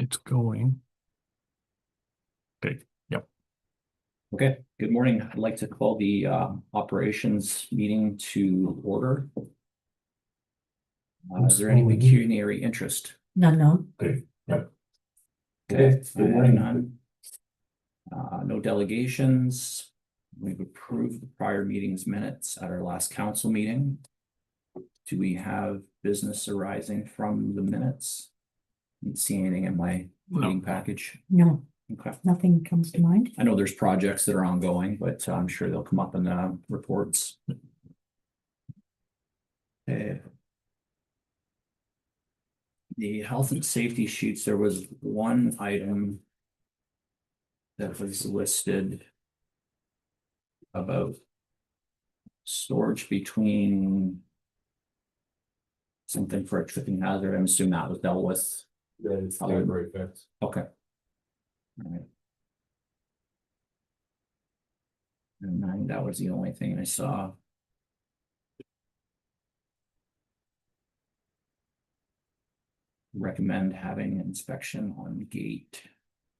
It's going. Okay, yep. Okay, good morning. I'd like to call the operations meeting to order. Is there any pecuniary interest? No. Okay, yep. Okay, good morning, none. No delegations. We've approved the prior meeting's minutes at our last council meeting. Do we have business arising from the minutes? Didn't see anything in my meeting package. No, Okay. nothing comes to mind. I know there's projects that are ongoing, but I'm sure they'll come up in the reports. Okay. The health and safety sheets, there was one item that was listed about storage between something for a tripping hazard. I'm assuming that was dealt with. Yeah, it's temporary fix. Okay. All right. And that was the only thing I saw. Recommend having inspection on gate.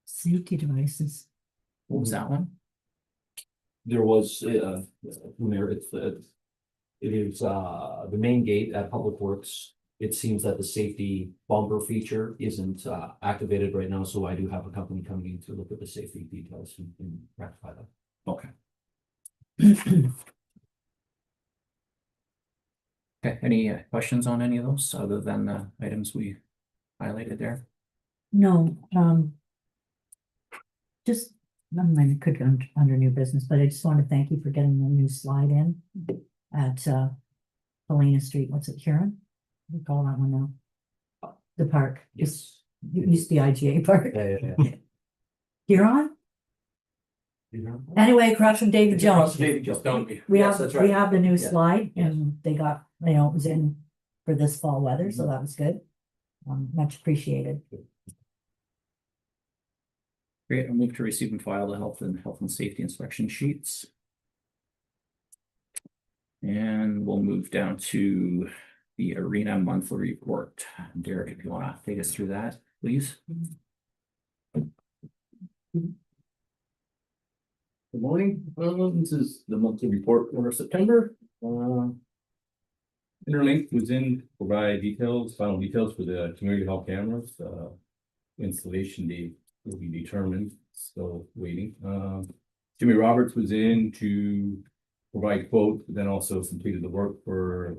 Safety devices. What was that one? There was, it is, the main gate at Public Works. It seems that the safety bumper feature isn't, activated right now, so I do have a company coming in to look at the safety details and rectify that. Okay. Okay, any questions on any of those other than the items we highlighted there? No, just, never mind, it could go under new business, but I just want to thank you for getting the new slide in at Helena Street. What's it, Huron? We call that one now. The park. Yes. It used to be IGA Park. Yeah. Huron? Anyway, across from David Jones. Don't We have the new Yeah. slide Yeah. and they got, it was in for this fall weather, so that was good. Much appreciated. Great, I'll move to receive and file the health and safety inspection sheets. And we'll move down to the arena monthly report. Derek, if you want to take us through that, please. Good morning, this is the monthly report for September. Interlink was in to provide details, final details for the community hall cameras. Installation date will be determined, still waiting. Jimmy Roberts was in to provide quote, but then also completed the work for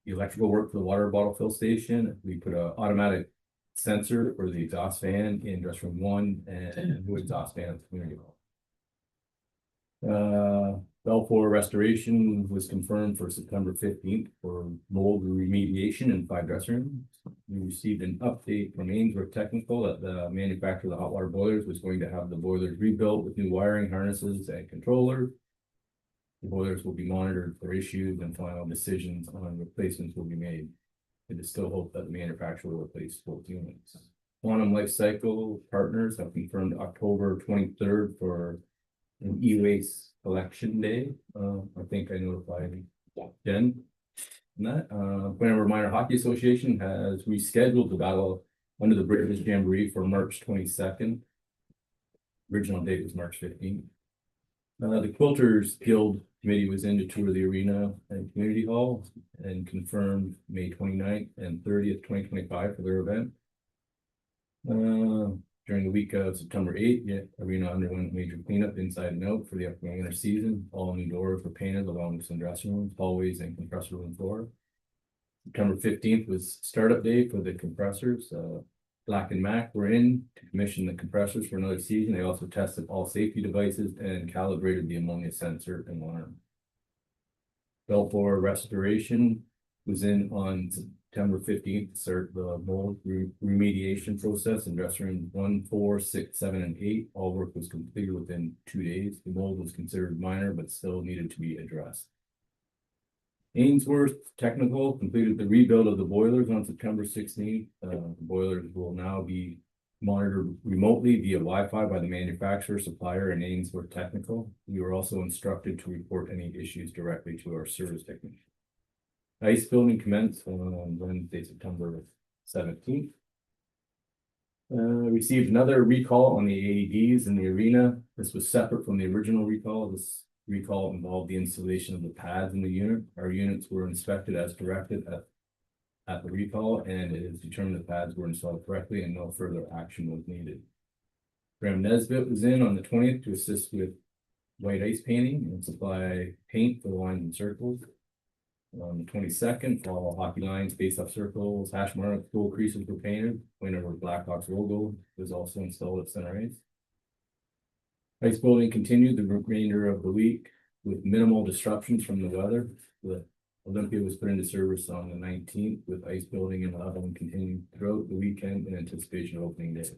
the electrical work for the water bottle fill station. We put an automatic sensor for the exhaust fan in dress room 1 and new exhaust fan at the community hall. Belfour restoration was confirmed for September 15th for mold remediation in 5 dressing rooms. We received an update from Ainsworth Technical that the manufacturer of the hot water boilers was going to have the boilers rebuilt with new wiring harnesses and controllers. The boilers will be monitored for issues and final decisions on replacements will be made. It is still hoped that the manufacturer will replace both units. Quantum Life Cycle Partners have confirmed October 23rd for an e-waste collection day. I think I notified Jen on that. Glenmore Minor Hockey Association has rescheduled the battle under the British Jamboree for March 22nd. Original date was March 15th. The Quilters Guild Committee was in to tour the arena and community hall and confirmed May 29th and 30th, 2025 for their event. During the week of September 8th, arena underwent major cleanup inside and out for the upcoming winter season. All new doors were painted along with some dressing rooms, hallways, and compressor room floor. September 15th was startup day for the compressors. Black and Mac were in to commission the compressors for another season. They also tested all safety devices and calibrated the ammonia sensor and alarm. Belfour restoration was in on September 15th to start the mold remediation process in dressing rooms 1, 4, 6, 7, and 8. All work was completed within 2 days. The mold was considered minor, but still needed to be addressed. Ainsworth Technical completed the rebuild of the boilers on September 16th. The boilers will now be monitored remotely via Wi-Fi by the manufacturer, supplier, and Ainsworth Technical. We were also instructed to report any issues directly to our service technician. Ice building commenced on Wednesday, September 17th. Received another recall on the AEDs in the arena. This was separate from the original recall. This recall involved the installation of the pads in the unit. Our units were inspected as directed at the recall, and it is determined the pads were installed correctly and no further action was needed. Graham Nesbitt was in on the 20th to assist with white ice painting and supply paint for the lines and circles. On the 22nd, all hockey lines, face-up circles, hash marks, goal creases were painted. Whenever Blackhawks logo was also installed at center ice. Ice building continued the remainder of the week with minimal disruptions from the weather. The Olympia was put into service on the 19th with ice building and leveling continuing throughout the weekend in anticipation of opening day.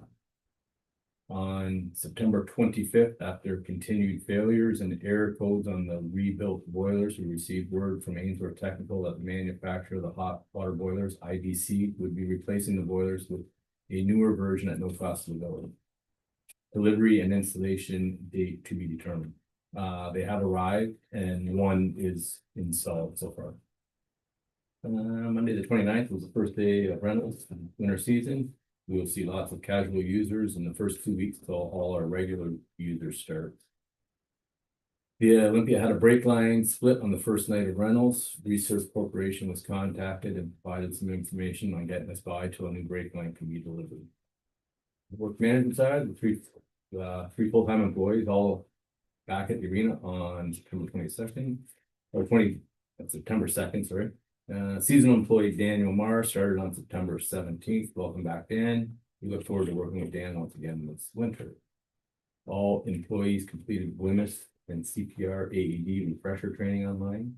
On September 25th, after continued failures and error codes on the rebuilt boilers, we received word from Ainsworth Technical that the manufacturer of the hot water boilers, IDC, would be replacing the boilers with a newer version at no cost to the building. Delivery and installation date to be determined. They have arrived and one is installed so far. Monday the 29th was the first day of rentals in the winter season. We will see lots of casual users in the first 2 weeks till all our regular users start. The Olympia had a brake line split on the first night of rentals. Research Corporation was contacted and provided some information on getting us by till a new brake line can be delivered. The work management side, the three full-time employees all back at the arena on September 22nd, or September 2nd, sorry. Seasonal employee Daniel Marr started on September 17th. Welcome back, Dan. We look forward to working with Dan once again this winter. All employees completed WHMIS and CPR AED refresher training online.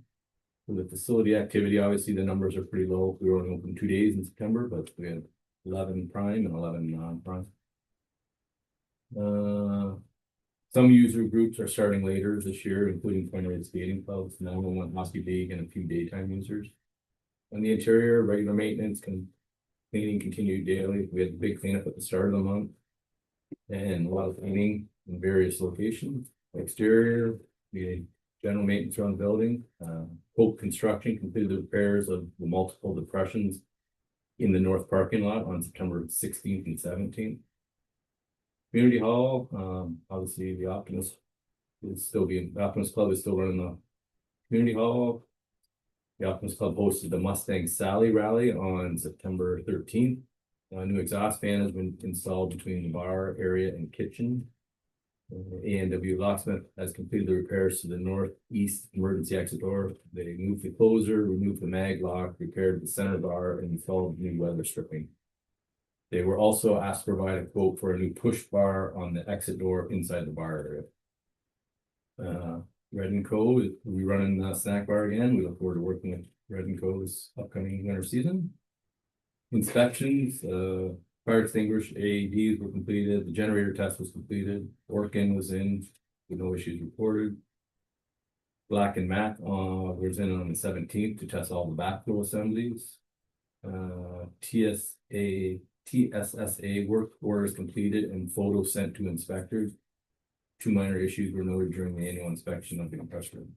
For the facility activity, obviously the numbers are pretty low. We were only open 2 days in September, but we had 11 prime and 11 non-prime. Some user groups are starting later this year, including Point Reyes Skating Clubs, 911 Hockey League, and a few daytime users. On the interior, regular maintenance, cleaning continued daily. We had a big cleanup at the start of the month and a lot of cleaning in various locations. Exterior, we had general maintenance around the building. Hope Construction completed the repairs of the multiple depressions in the north parking lot on September 16th and 17th. Community Hall, obviously the Optimist Club is still running the Community Hall. The Optimist Club hosted the Mustang Sally Rally on September 13th. A new exhaust fan has been installed between the bar area and kitchen. A&W Locksmith has completed the repairs to the northeast emergency exit door. They moved the closer, removed the mag lock, repaired the center bar, and installed new weather stripping. They were also asked to provide a quote for a new push bar on the exit door inside the bar area. Red & Co. will be running the snack bar again. We look forward to working with Red & Co. this upcoming winter season. Inspections, fire extinguisher AEDs were completed. The generator test was completed. Orkin was in with no issues reported. Black and Mac was in on the 17th to test all the backflow assemblies. TSSA work orders completed and photos sent to inspectors. 2 minor issues were noted during the annual inspection of the compressor room.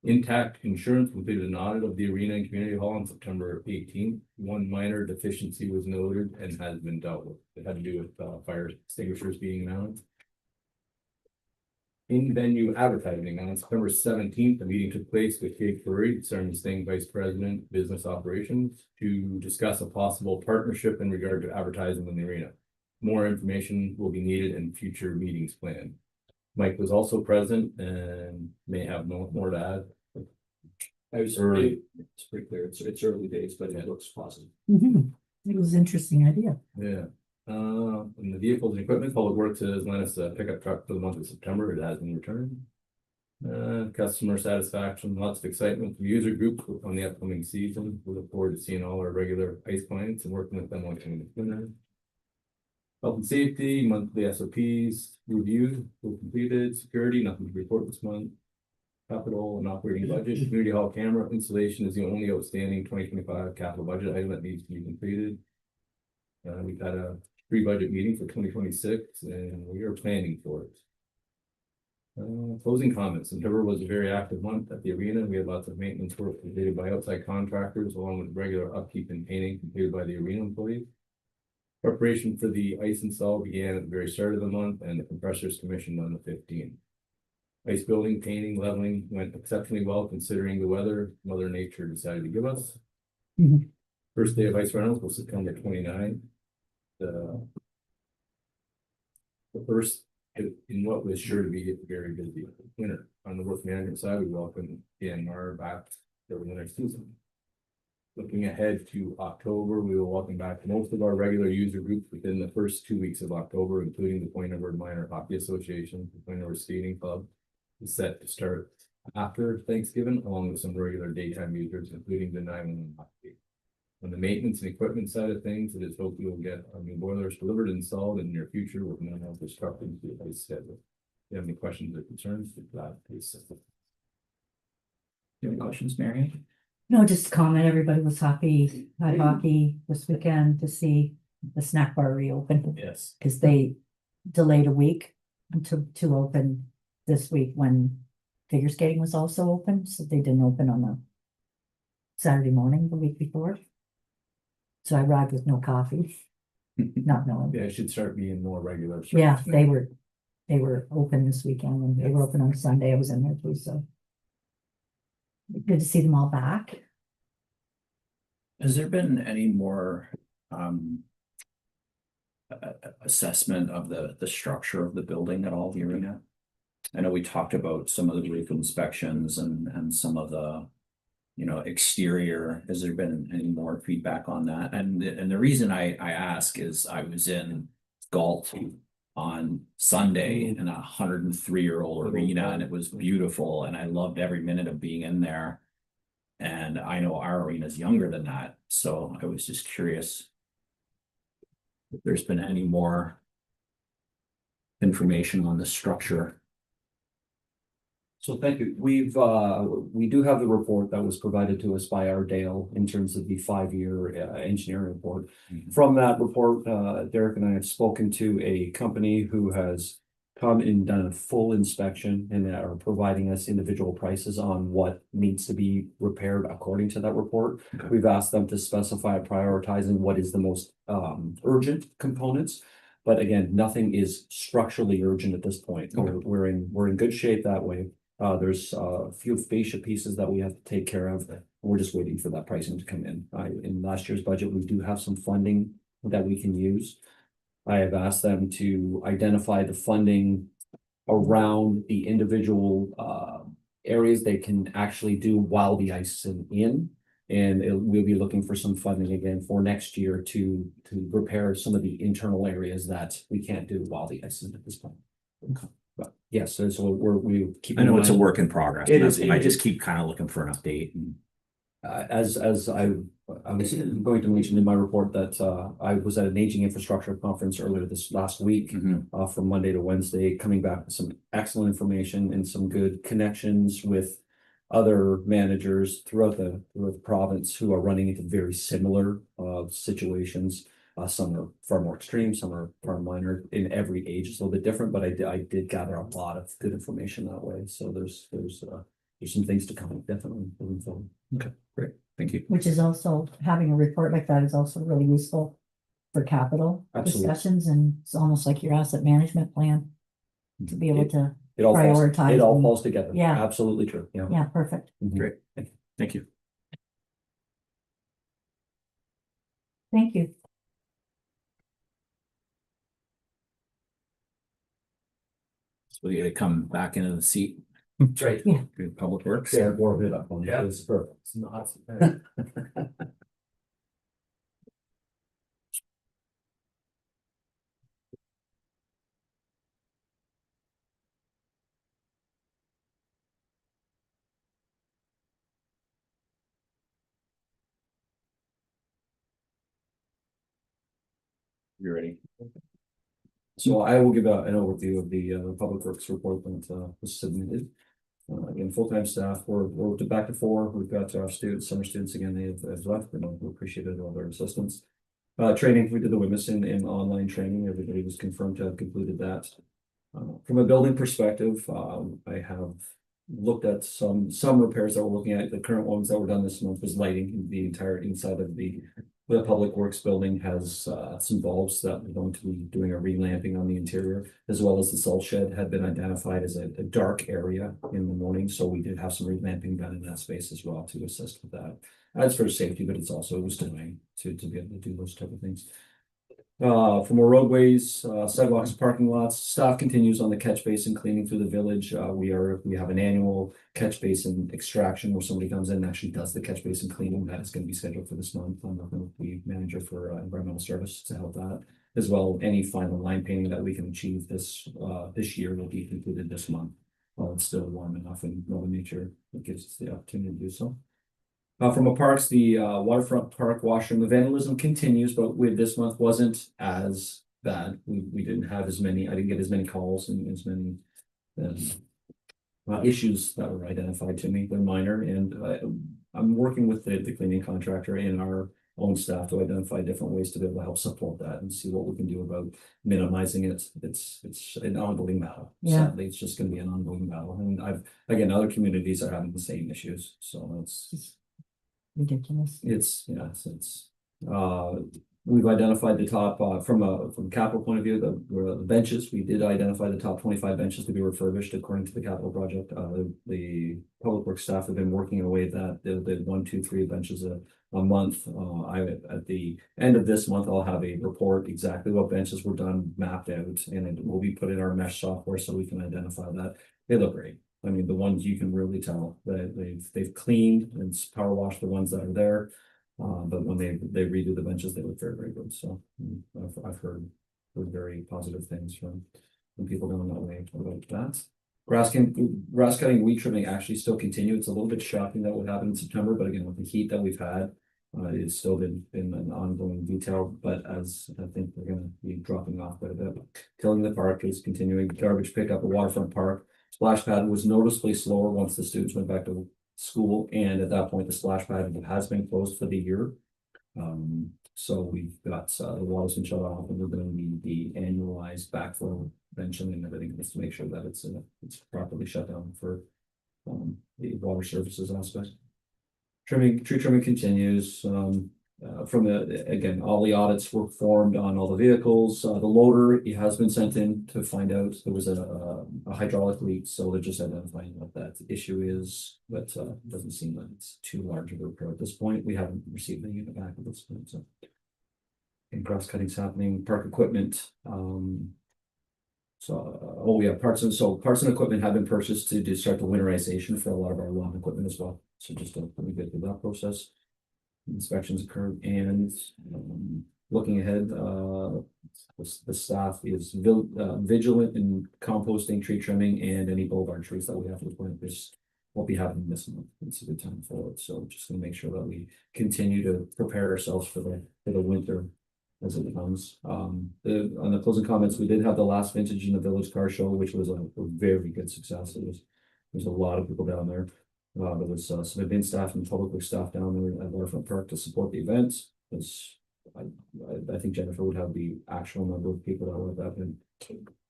Intact Insurance completed an audit of the arena and community hall on September 18th. 1 minor deficiency was noted and has been dealt with. It had to do with fire extinguishers being mounted. In-venue advertising on September 17th, the meeting took place with Kate Curry, Sergeant Sting Vice President, Business Operations, to discuss a possible partnership in regard to advertising in the arena. More information will be needed in future meetings planned. Mike was also present and may have more to add. It's pretty clear. It's early days, but it looks positive. It was an interesting idea. Yeah. In the vehicles and equipment, Public Works has lent us a pickup truck for the month of September. It has been returned. Customer satisfaction, lots of excitement from user group on the upcoming season. We look forward to seeing all our regular ice clients and working with them on the winter. Health and safety, monthly SOPs review were completed. Security, nothing to report this month. Capital and operating budget. Community hall camera installation is the only outstanding 2025 capital budget item that needs to be completed. We've had a pre-budget meeting for 2026 and we are planning for it. Closing comments. September was a very active month at the arena. We had lots of maintenance work completed by outside contractors along with regular upkeep and painting completed by the arena employees. Preparation for the ice install began at the very start of the month and the compressors commissioned on the 15th. Ice building, painting, leveling went exceptionally well considering the weather Mother Nature decided to give us. Mhm. First day of ice rentals was September 29th. The first in what was sure to be a very busy winter. On the work management side, we welcome DNR back for the winter season. Looking ahead to October, we will welcome back most of our regular user groups within the first 2 weeks of October, including the Point Edward Minor Hockey Association, the Point Edward Skating Club. Is set to start after Thanksgiving, along with some regular daytime users, including the 911 hockey. On the maintenance and equipment side of things, it is hoped we will get our new boilers delivered and installed in the near future with minimal disruption to the ice schedule. If you have any questions or concerns, be glad to assist. Do you have any questions, Mary? No, just to comment, everybody was happy, had hockey this weekend to see the snack bar reopen. Yes. Cause they delayed a week to open this week when figure skating was also open, so they didn't open on a Saturday morning the week before. So I arrived with no coffee, not knowing. Yeah, it should start being more regular. Yeah, they were open this weekend and they were open on Sunday. I was in there too, so. Good to see them all back. Has there been any more assessment of the structure of the building at all, the arena? I know we talked about some of the roof inspections and some of the, you know, exterior. Has there been any more feedback on that? And the reason I ask is I was in Galt on Sunday in a 103-year-old arena, and it was beautiful, and I loved every minute of being in there. And I know our arena is younger than that, so I was just curious if there's been any more information on the structure. So thank you. We do have the report that was provided to us by Ardale in terms of the 5-year engineering report. From that report, Derek and I have spoken to a company who has come and done a full inspection and are providing us individual prices on what needs to be repaired according to that report. Okay. We've asked them to specify prioritizing what is the most urgent components. But again, nothing is structurally urgent at this point. Okay. We're in good shape that way. There's a few fascia pieces that we have to take care of. We're just waiting for that pricing to come in. In last year's budget, we do have some funding that we can use. I have asked them to identify the funding around the individual areas they can actually do while the ice is in. And we'll be looking for some funding again for next year to repair some of the internal areas that we can't do while the ice is at this point. Okay. But yes, so we keep. I know it's a in mind, work in progress. It is- I just keep kind of looking for an update. And as I was going to mention in my report that I was at an aging infrastructure conference earlier this last week. From Monday to Wednesday, coming back with some excellent information and some good connections with other managers throughout the province who are running into very similar situations. Some are far more extreme, some are far minor. In every age, it's a little bit different, but I did gather a lot of good information that way. So there's some things to come, definitely moving forward. okay, great, thank you. Which is also, having a report like that is also really useful for capital Absolutely. discussions, and it's almost like your asset management plan to be able to, It all Prioritize it all them. falls together. Yeah. Absolutely true. Yeah. yeah, perfect. Mhm. Great. Thank you. Thank you. So you gotta come back into the seat. That's right. Good Public Works. Yeah, more it up on Yeah. It's perfect. It's not. You ready? So I will give an overview of the Public Works report that was submitted. Again, full-time staff, we're back to 4. We've got our summer students again, they've left, and we appreciated all their assistance. Training, we did the WMIS in online training. Everybody was confirmed to have completed that. From a building perspective, I have looked at some repairs that we're looking at. The current ones that were done this month was lighting the entire inside of the The Public Works building has some bulbs that we're going to be doing a relamping on the interior, as well as the salt shed had been identified as a dark area in the morning, so we did have some relamping done in that space as well to assist with that. That's for safety, but it's also, it was doing to be able to do those type of things. For more roadways, sidewalks, parking lots, staff continues on the catch basin cleaning through the village. We have an annual catch basin extraction where somebody comes in and actually does the catch basin cleaning. That is going to be scheduled for this month. I'm working with the manager for environmental service to help that. As well, any final line painting that we can achieve this year will be concluded this month. While it's still warm enough in Mother Nature, it gives us the opportunity to do so. From a parks, the waterfront park washroom, the vandalism continues, but with this month wasn't as bad. We didn't have as many, I didn't get as many calls and as many issues that were identified to me. They're minor, and I'm working with the cleaning contractor and our own staff to identify different ways to be able to help support that and see what we can do about minimizing it. It's an ongoing battle. Yeah. Sadly, it's just going to be an ongoing battle, and other communities are having the same issues, so it's Ridiculous. We've identified the top, from a capital point of view, the benches, we did identify the top 25 benches to be refurbished according to the capital project. The public works staff have been working in a way that the 1, 2, 3 benches a month. At the end of this month, I'll have a report exactly what benches were done, mapped out, and it will be put in our mesh software so we can identify that. They look great. I mean, the ones you can really tell that they've cleaned and power washed the ones that are there. But when they redo the benches, they look very, very good. So I've heard very positive things from people going that way about that. Grass cutting, weed trimming actually still continue. It's a little bit shocking that would happen in September, but again, with the heat that we've had, it's still been an ongoing detail. But as I think we're going to be dropping off quite a bit. Tilling the park is continuing. Garbage pickup at Waterfront Park. Splash pad was noticeably slower once the students went back to school, and at that point, the splash pad has been closed for the year. So we've got the water's been shut off, and we're going to need the annualized backflow prevention and everything just to make sure that it's properly shut down for the water services aspect. Tree trimming continues. Again, all the audits were performed on all the vehicles. The loader, it has been sent in to find out there was a hydraulic leak, so they're just identifying what that issue is, but it doesn't seem like it's too large of a repair at this point. We haven't received any unit back at this point, so. And grass cutting's happening, park equipment. Parts and equipment have been purchased to start the winterization for a lot of our lawn equipment as well. So just to get through that process. Inspections occurred, and looking ahead, the staff is vigilant in composting, tree trimming, and any boulevard trees that we have to plant. This won't be happening this month. It's a good time for it. So just gonna make sure that we continue to prepare ourselves for the winter as it comes. On the closing comments, we did have the last vintage in the village car show, which was a very good success. There's a lot of people down there. There was some admin staff and public works staff down there at Waterfront Park to support the event. I think Jennifer would have the actual number of people that were at that.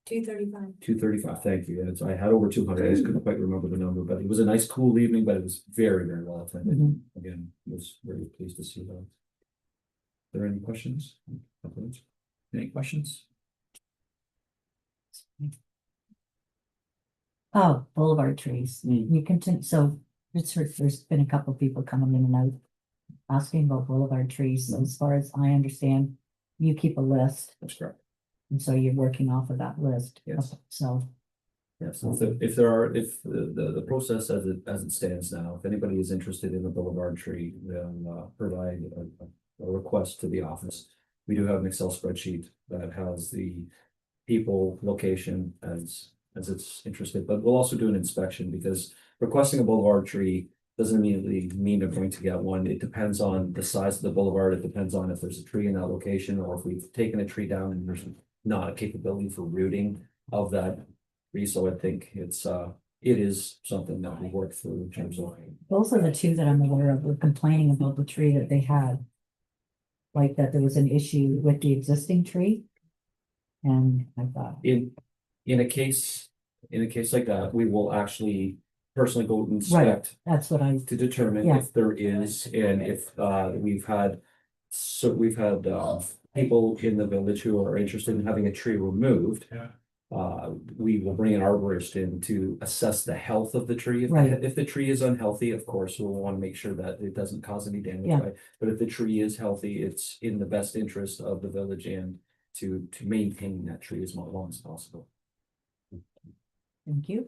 235. 235. Thank you. Yeah, I had over 200. I just couldn't quite remember the number, but it was a nice, cool evening. But it was very, very well attended. Again, was very pleased to see that. Are there any questions? Any questions? Oh, boulevard trees. You continue, so there's been a couple of people coming in and out asking about boulevard trees. As far as I understand, you keep a list, That's correct. and so you're working off of that list. Yes. So, Yes, if the process as it stands now, if anybody is interested in a boulevard tree, then provide a request to the office. We do have an Excel spreadsheet that has the people, location as it's interested, but we'll also do an inspection, because requesting a boulevard tree doesn't immediately mean they're going to get one. It depends on the size of the boulevard. It depends on if there's a tree in that location, or if we've taken a tree down and there's not a capability for rooting of that tree. So I think it is something that we work through in terms of. those are the two that I'm aware of, were complaining about the tree that they had. Like that there was an issue with the existing tree. And I thought, In a case like that, we will actually personally go inspect that's what I, to determine Yeah. if there is, and if we've had So we've had people in the village who are interested in having a tree removed. Yeah. We will bring an arborist in to assess the health of the tree. Right. If the tree is unhealthy, of course, we'll want to make sure that it doesn't cause any damage. Yeah. Right? But if the tree is healthy, it's in the best interest of the village and to maintain that tree as long as possible. Thank you.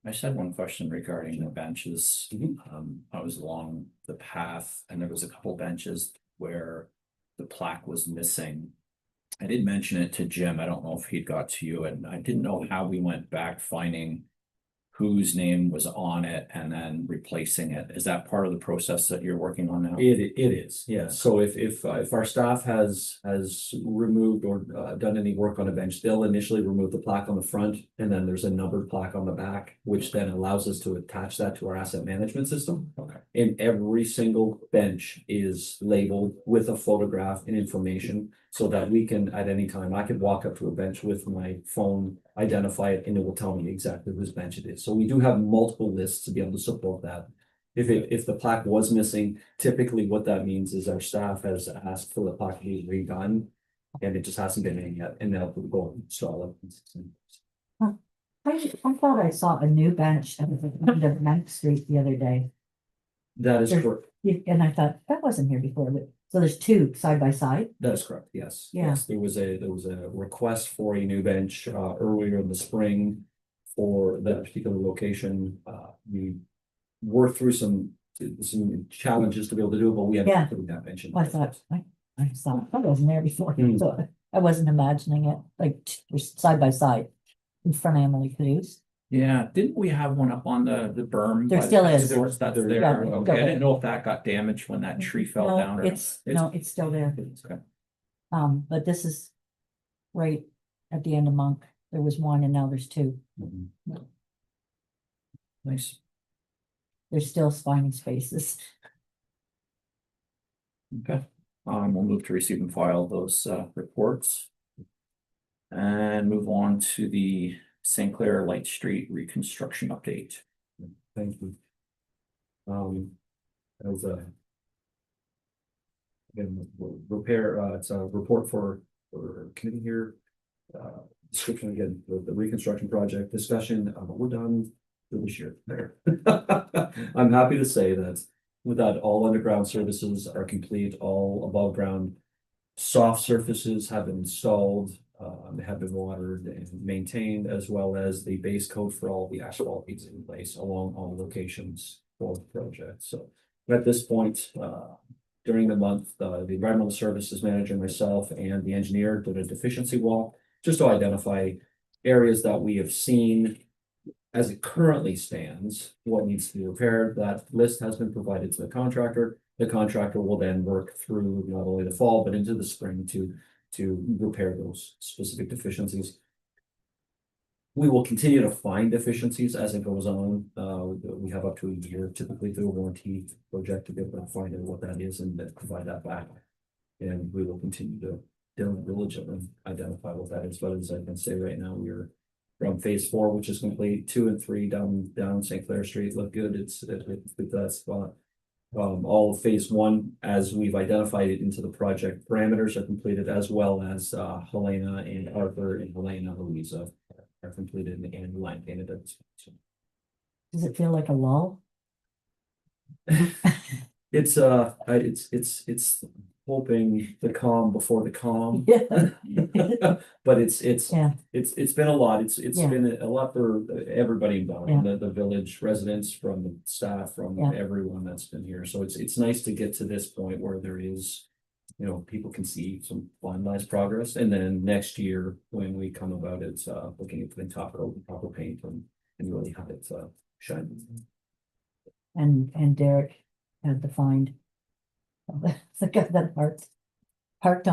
I just had one question regarding the benches. Mhm. I was along the path and there was a couple benches where the plaque was missing. I did mention it to Jim. I don't know if he'd got to you, and I didn't know how we went back finding whose name was on it and then replacing it. Is that part of the process that you're working on now? It is, yeah. So if our staff has removed or done any work on a bench, they'll initially remove the plaque on the front, and then there's a numbered plaque on the back, which then allows us to attach that to our asset management system. Okay. And every single bench is labeled with a photograph and information so that we can, at any time, I could walk up to a bench with my phone, identify it, and it will tell me exactly whose bench it is. So we do have multiple lists to be able to support that. If the plaque was missing, typically what that means is our staff has asked for the plaque to be redone. And it just hasn't been in yet, and they'll go and install it. I thought I saw a new bench at the end of Ninth Street the other day. That is There's- correct. And I thought, that wasn't here before, but, so there's two side by side? That is correct, yes. Yeah. Yes, there was a request for a new bench earlier in the spring for that particular location. We worked through some challenges to be able to do it, but we ended Yeah. up putting that bench in. I thought, I saw, that wasn't there before, Hmm. so I wasn't imagining it, like, side by side in front of Emily Cruise. Yeah, didn't we have one up on the berm? There by the still tennis is. courts? That's There- there. yeah, Okay, I okay. didn't know if that got damaged when that tree fell No, down. or it's still there. Okay. But this is right at the end of Monk. There was one and now there's two. Mhm. Nice. There's still finding spaces. Okay, we'll move to receive and file those reports. And move on to the St. Clair Light Street reconstruction update. Thank you. As a. Again, repair, it's a report for committee here. Description again, the reconstruction project discussion, we're done for this year there. I'm happy to say that with that, all underground services are complete, all above ground. Soft surfaces have been installed, have been watered and maintained, as well as the base coat for all the asphalt is in place along all locations for the project. So at this point, during the month, the environmental services manager, myself, and the engineer did a deficiency walk just to identify areas that we have seen as it currently stands, what needs to be repaired. That list has been provided to the contractor. The contractor will then work through not only the fall, but into the spring to repair those specific deficiencies. We will continue to find deficiencies as it goes on. We have up to a year typically through a warranty project to be able to find out what that is and then provide that back. And we will continue to diligently identify what that is. But as I can say right now, we're from phase 4, which is complete. 2 and 3 down St. Clair Street look good. It's that spot. All of phase 1, as we've identified it into the project parameters, are completed, as well as Helena and Arthur and Helena Louisa are completed and line painted. Does it feel like a lull? It's hoping the calm before the calm. Yeah. But it's Yeah. it's been a lot. It's Yeah. been a lot for everybody involved, Yeah. the village residents, from the staff, from Yeah. everyone that's been here. So it's nice to get to this point where there is, people can see some finalized progress. And then next year, when we come about it, looking at putting top coat and proper paint and really have it shine. And Derek had to find the guy that parked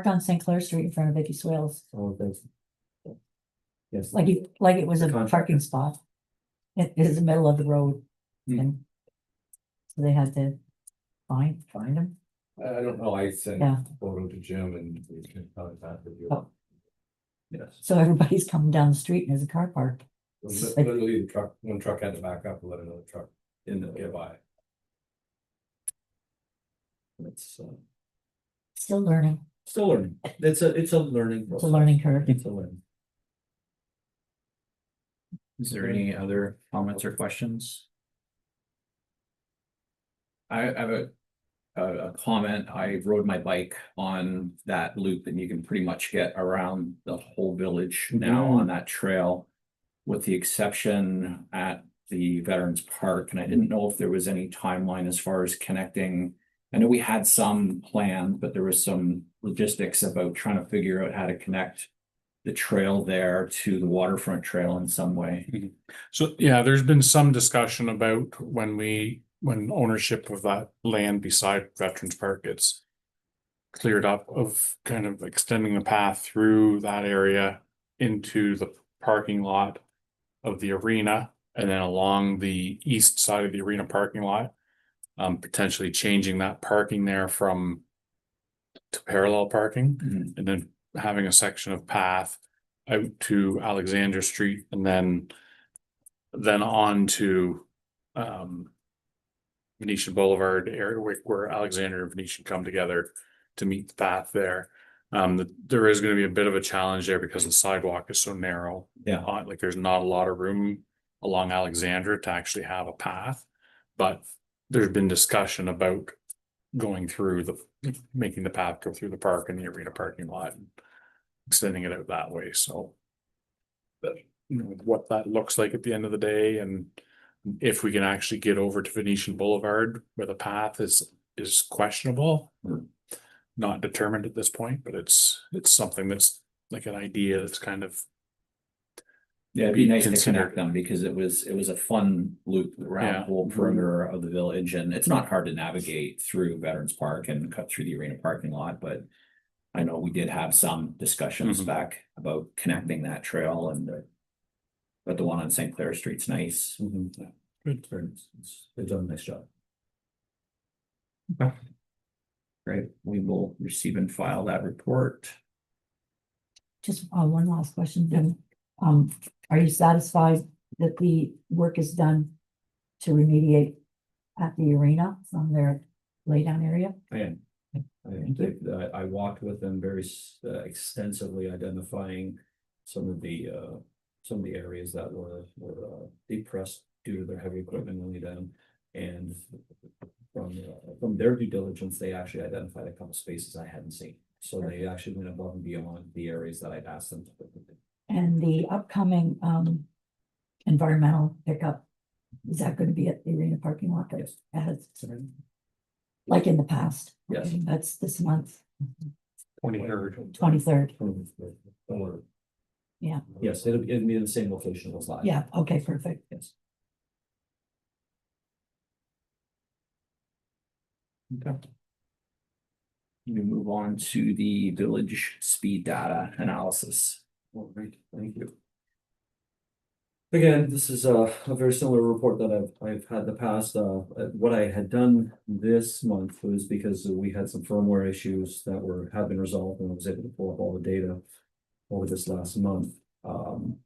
on St. Clair Street in front of Vicky Swales, Oh, thanks. Yes. like it was The a contractor. parking spot. It is the middle of the road. Hmm. And so they had to find him. I don't know, I sent Yeah. a photo to Jim and we can contact with you. Oh. Yes. So everybody's coming down the street and there's a car parked. Literally, the truck, one truck had to back up and let another truck In the get by. it's Still learning. still learning. It's a learning. It's a learning curve. It's a learning. Is there any other comments or questions? I have a comment. I rode my bike on that loop and you can pretty much get around the whole village now on that trail. With the exception at the Veterans Park, and I didn't know if there was any timeline as far as connecting. I know we had some planned, but there was some logistics about trying to figure out how to connect the trail there to the waterfront trail in some way. So, yeah, there's been some discussion about when ownership of that land beside Veterans Park gets cleared up, of kind of extending the path through that area into the parking lot of the arena, and then along the east side of the arena parking lot. Potentially changing that parking there to parallel parking, Mhm. and then having a section of path out to Alexandra Street, and then on to Venetian Boulevard area where Alexandra and Venetian come together to meet the path there. There is going to be a bit of a challenge there because the sidewalk is so narrow. Yeah. Like there's not a lot of room along Alexandra to actually have a path, but there's been discussion about going through making the path go through the park and the arena parking lot and extending it out that way. So that, what that looks like at the end of the day, and if we can actually get over to Venetian Boulevard where the path is questionable, or not determined at this point, but it's something that's like an idea that's kind of. Yeah, it'd be nice to Consider- connect them because it was a fun loop around Yeah. the whole perimeter of the village, and it's not hard to navigate through Veterans Park and cut through the arena parking lot, but I know we did have some discussions Mhm. back about connecting that trail but the one on St. Clair Street's nice. Mhm. Good. Very nice. They've done a nice job. Great, we will receive and file that report. Just one last question, then. Are you satisfied that the work is done to remediate at the arena from their laydown area? I am. I walked with them very extensively, identifying some of the areas that were depressed due to their heavy equipment only down. And from their due diligence, they actually identified a couple spaces I hadn't seen. So they actually went above and beyond the areas that I'd asked them to put them in. And the upcoming environmental pickup, is that going to be at the arena parking lot? Yes. Like in the past? Yes. Okay, that's this month, 23rd. 23rd. Or- Yeah. Yes, it'll be in the same location as last. Yeah, okay, perfect. Yes. We move on to the village speed data analysis. All right, thank you. Again, this is a very similar report that I've had in the past. What I had done this month was because we had some firmware issues that have been resolved, and I was able to pull up all the data over this last month.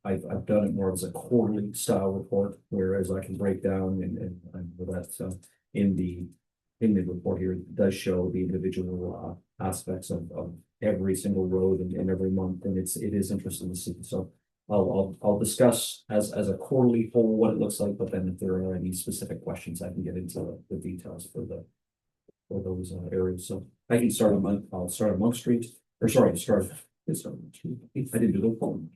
I've done it more as a quarterly style report, whereas I can break down and with that in the report here, it does show the individual aspects of every single road and every month, and it is interesting to see. So I'll discuss as a quarterly whole what it looks like, but then if there are any specific questions, I can get into the details for those areas. So I can start I'll start on Monk Street, or sorry, start on Monk Street. I didn't do the poem.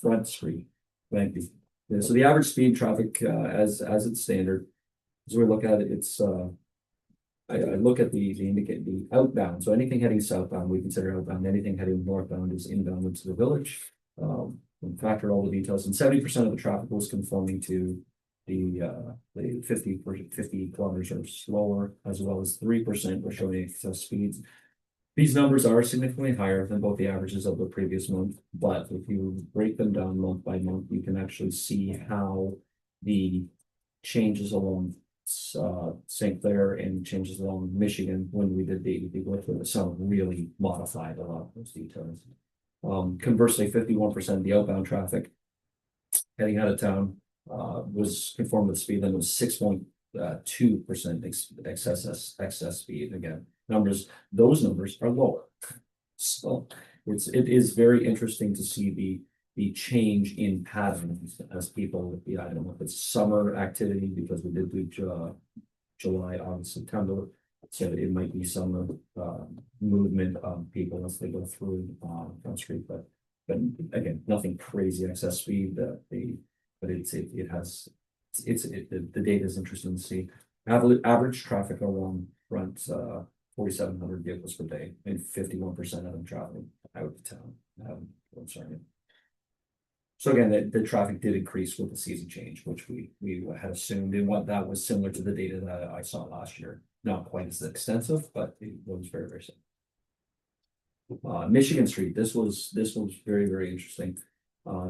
Front Street. Thank you. Yeah, so the average speed traffic as it's standard. As we look at it, it's I look at the outbound. So anything heading southbound, we consider outbound. Anything heading northbound is inbound into the village. We factor all the details, and 70% of the traffic was conforming to the 50 kilometers or slower, as well as 3% were showing excess speeds. These numbers are significantly higher than both the averages of the previous month, but if you break them down month by month, you can actually see how the changes along St. Clair and changes along Michigan when we did the work for the summer really modified a lot of those details. Conversely, 51% of the outbound traffic heading out of town was conformed with speed limit was 2% excess speed. Again, those numbers are lower. So it is very interesting to see the change in patterns as people, I don't know if it's summer activity, because we did do July, August, September. So it might be some movement of people as they go through Front Street, but again, nothing crazy excess speed. The data is interesting to see. Average traffic along Front 4,700 vehicles per day, and 51% of them traveling out of town. I'm sorry. So again, the traffic did increase with the season change, which we had assumed, and what that was similar to the data that I saw last year. Not quite as extensive, but it was very, very similar. Michigan Street, this was very, very interesting.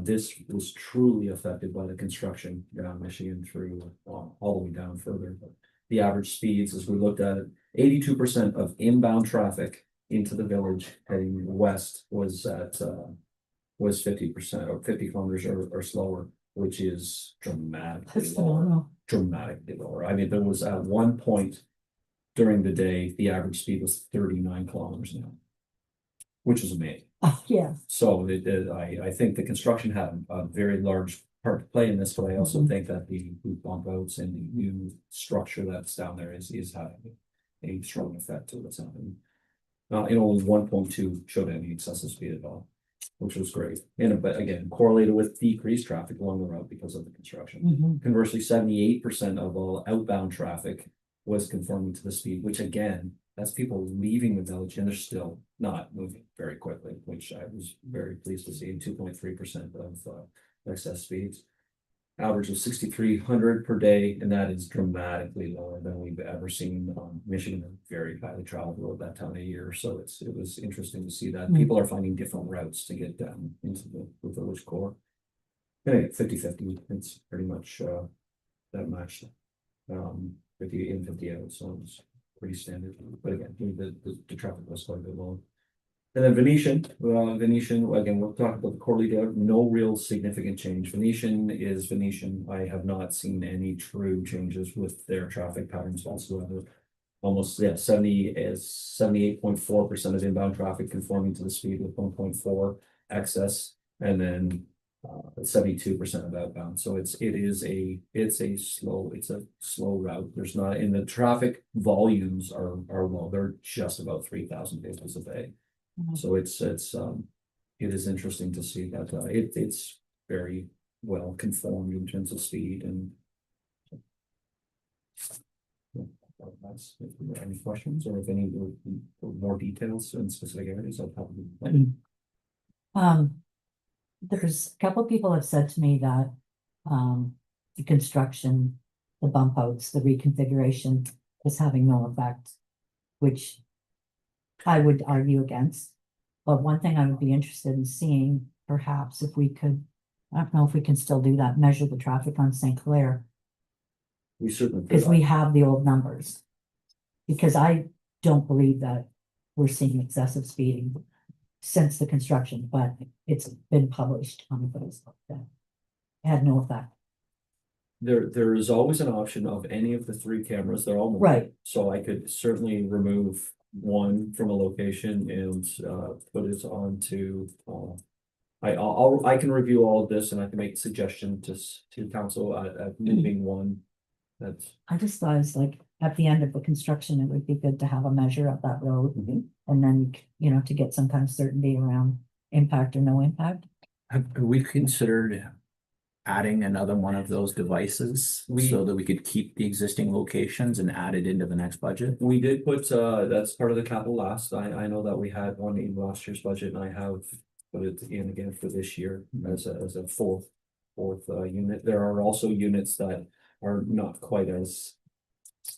This was truly affected by the construction down Michigan through all the way down further. But the average speeds, as we looked at it, 82% of inbound traffic into the village heading west was 50% or 50 kilometers or slower, which is dramatically That's lower. phenomenal. Dramatically lower. I mean, there was at one point during the day, the average speed was 39 kilometers an hour, which is amazing. Oh, yeah. So I think the construction had a very large part to play in this, but I also think that the bump outs and the new structure that's down there is having a strong effect to what's happening. And only 1.2 showed any excessive speed at all, which was great. And but again, correlated with decreased traffic along the route because of the construction. Mhm. Conversely, 78% of all outbound traffic was conforming to the speed, which again, that's people leaving the village and they're still not moving very quickly, which I was very pleased to see. 2.3% of excess speeds. Average of 6,300 per day, and that is dramatically lower than we've ever seen. Michigan, a very highly traveled road that time of year, so it was interesting to see that people are finding different routes to get down into the village core. Anyway, 50-50, it's pretty much that matched 50 in, 50 out, so it's pretty standard. But again, the traffic was quite a bit low. And then Venetian, again, we'll talk about the quarterly data, no real significant change. Venetian is Venetian. I have not seen any true changes with their traffic patterns whatsoever. Almost, 78.4% of inbound traffic conforming to the speed with 1.4 excess, and then 72% of outbound. So it's a slow route. There's not, and the traffic volumes are low. They're just about 3,000 vehicles a day. So it is interesting to see that it's very well conformed in terms of speed and. That's, if there are any questions or if any more details in specific areas, I'll probably. There's a couple people have said to me that the construction, the bump outs, the reconfiguration is having no effect, which I would argue against. But one thing I would be interested in seeing, perhaps if we could, I don't know if we can still do that, measure the traffic on St. Clair, We certainly. because we have the old numbers. Because I don't believe that we're seeing excessive speeding since the construction, but it's been published on Facebook that it had no effect. There is always an option of any of the 3 cameras. They're all mobile. Right. So I could certainly remove one from a location and put it onto. I can review all of this and I can make a suggestion to council at moving one. That's. I just thought it's like at the end of the construction, it would be good to have a measure of that road. And then, to get some kind of certainty around impact or no impact. Have we considered adding another one of those devices so that we could keep the existing locations and add it into the next budget? We did put, that's part of the capital last. I know that we had one in last year's budget and I have put it in again for this year as a fourth unit. There are also units that are not quite as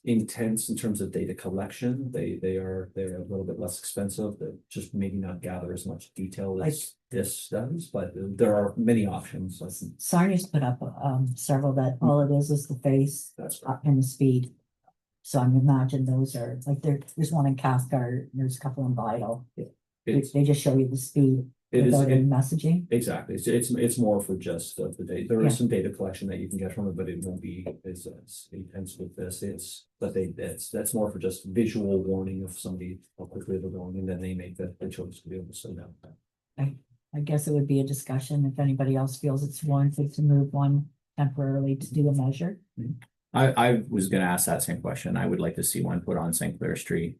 intense in terms of data collection. They're a little bit less expensive. They just maybe not gather as much detail as this does, but there are many options. Sarni's put up several that all it is the face That's right. and the speed. So I'm imagine those are like there's one in Cathcart, there's a couple in Vital. They just show you the speed It is, without any it- messaging? exactly, it's more for just the data, there Yeah. is some data collection that you can get from it, but it won't be as intense with this, that's more for just visual warning of somebody, how quickly they're going, and then they make the choice to be able to slow down. I guess it would be a discussion if anybody else feels it's warranted to move one temporarily to do a measure. I was gonna ask that same question. I would like to see one put on St. Clair Street.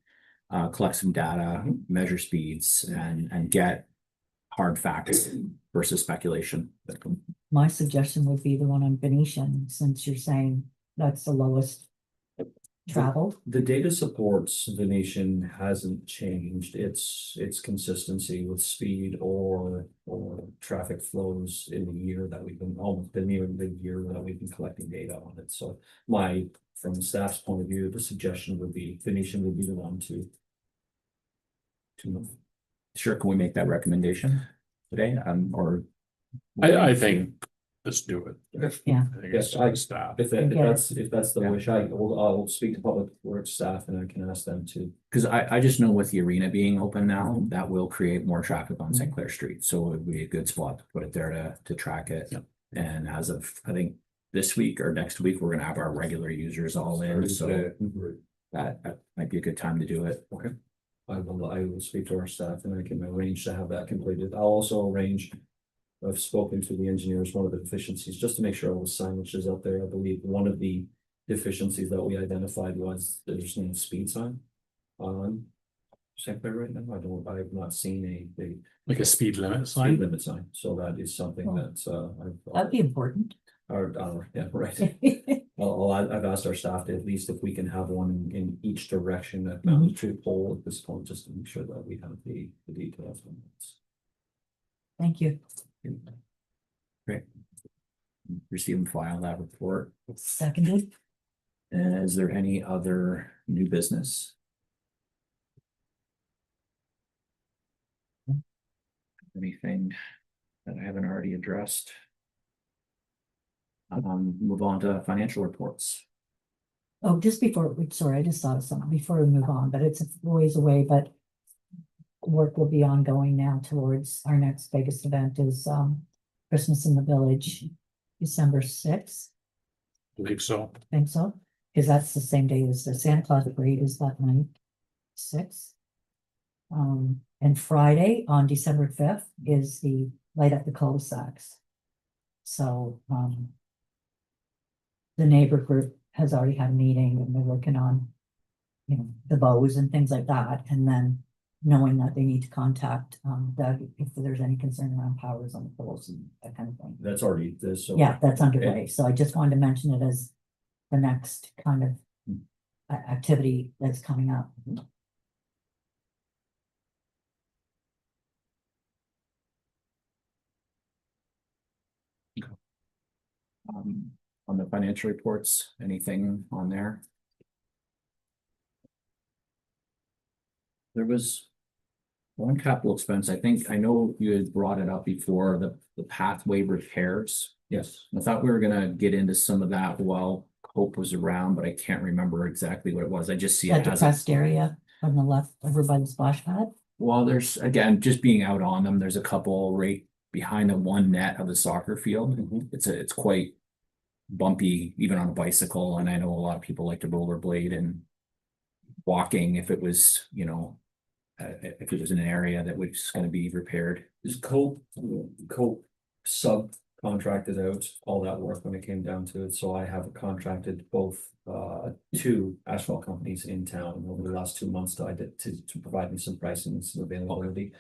Collect some data, measure speeds and get hard facts versus speculation. My suggestion would be the one on Venetian, since you're saying that's the lowest traveled. The data supports Venetian hasn't changed, its consistency with speed or traffic flows in the year that we've been, almost been near the year that we've been collecting data on it, so from staff's point of view, the suggestion would be Venetian would be the one to move. Sure, can we make that recommendation today? Or I think, let's do it. Yeah. I think it's Yes, I- staff. If Yeah. that's the Yeah. wish, I'll speak to public works staff and I can ask them to. because I just know with the arena being open now, that will create more traffic on St. Clair Street. So it would be a good spot to put it there to track it. Yep. And as of, I think, this week or next week, we're gonna have our regular users all in, so that might be a good time to do it. Okay. I will speak to our staff and I can arrange to have that completed. I'll also arrange. I've spoken to the engineers, one of the deficiencies, just to make sure all the signage is out there. I believe one of the deficiencies that we identified was there's no speed sign on St. Clair right now. I've not seen a Like a speed limit speed sign. limit sign, so that is something Oh. that That'd be important. yeah, right. I've asked our staff to at least if we can have one in each direction that mounted to a pole at this point, just to make sure that we have the details on this. Thank you. Great. Receive and file that report. Seconded. Is there any other new business? Anything that I haven't already addressed? Move on to financial reports. Oh, just before, sorry, I just thought of something before we move on, but it's a ways away, but work will be ongoing now towards our next biggest event is Christmas in the Village, December 6th, I believe so. I think so, because that's the same day as the Santa Claus parade is that night, 6th. And Friday on December 5th is the light up the cul-de-sacs. So the neighbor group has already had a meeting and they're working on, you know, the bows and things like that, and then knowing that they need to contact Doug if there's any concern around powers on the poles and that kind of thing. That's already this. So Yeah, that's underway, so I just wanted to mention it as the next kind of activity that's coming up. On the financial reports, anything on there? There was one capital expense, I think, I know you had brought it up before, the pathway repairs. Yes. I thought we were gonna get into some of that while Hope was around, but I can't remember exactly what it was. I just see That it as a, depressed area on the left over by the splash pad. well, there's, again, just being out on them, there's a couple right behind the one net of the soccer field. Mhm. It's quite bumpy, even on a bicycle, and I know a lot of people like to rollerblade and walking if it was, you know, if it was in an area that was gonna be repaired. Is Cope subcontracted out all that work when it came down to it, so I have contracted both two asphalt companies in town over the last 2 months to provide me some pricing and some availability.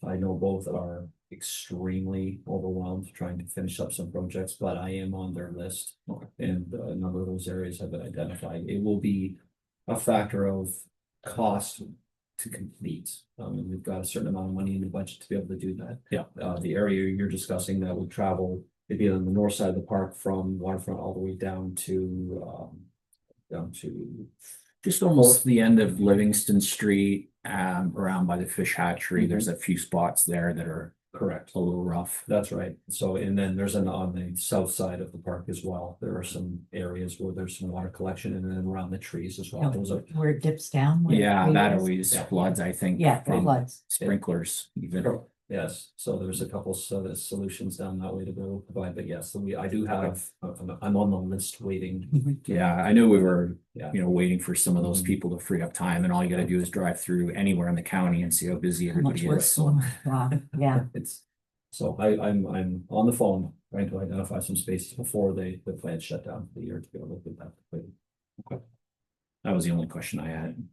I know both are extremely overwhelmed trying to finish up some projects, but I am on their list. And a number of those areas have been identified. It will be a factor of cost to complete. And we've got a certain amount of money in the budget to be able to do that. Yeah. The area you're discussing that would travel, it'd be on the north side of the park from waterfront all the way down to Just almost the end of Livingston Street, around by the fish hatchery, there's a few spots there that are correct. a little rough. That's right. So, and then there's on the south side of the park as well. There are some areas where there's some water collection and then around the trees as well. Those are, Where it dips down. where the Yeah, tree that is. always floods, I think. Yeah, it from floods. sprinklers even. Yes, so there's a couple of solutions down that way to go provide, but yes, I do have, I'm on the list waiting. Yeah, I knew we were, Yeah. waiting for some of those Mhm. people to free up time, and all you gotta do is drive through anywhere in the county and see how busy How much everybody work is. so, wow, yeah, It's, so I'm on the phone trying to identify some spaces before the plant shut down for the year to be able to look at that. That was the only question I had.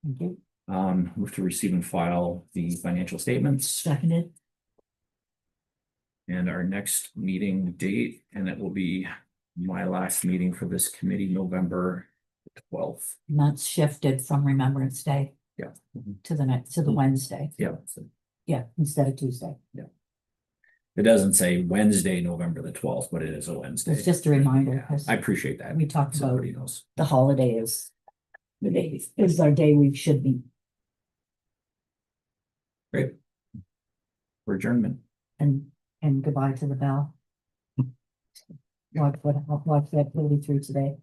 thank you, Move to receive and file the financial statements seconded, and our next meeting date, and it will be my last meeting for this committee, November 12th. and that's shifted from Remembrance Day. Yeah. To the next, to the Wednesday, Yeah, yeah, instead of Tuesday, it doesn't say Wednesday, November the 12th, but it is a Wednesday. it's just a reminder, Yeah, because I appreciate that. we talked about Somebody knows. the holiday is. The day is our day we should be, Great. For adjournment. and goodbye to the bell. Watch that 33 today.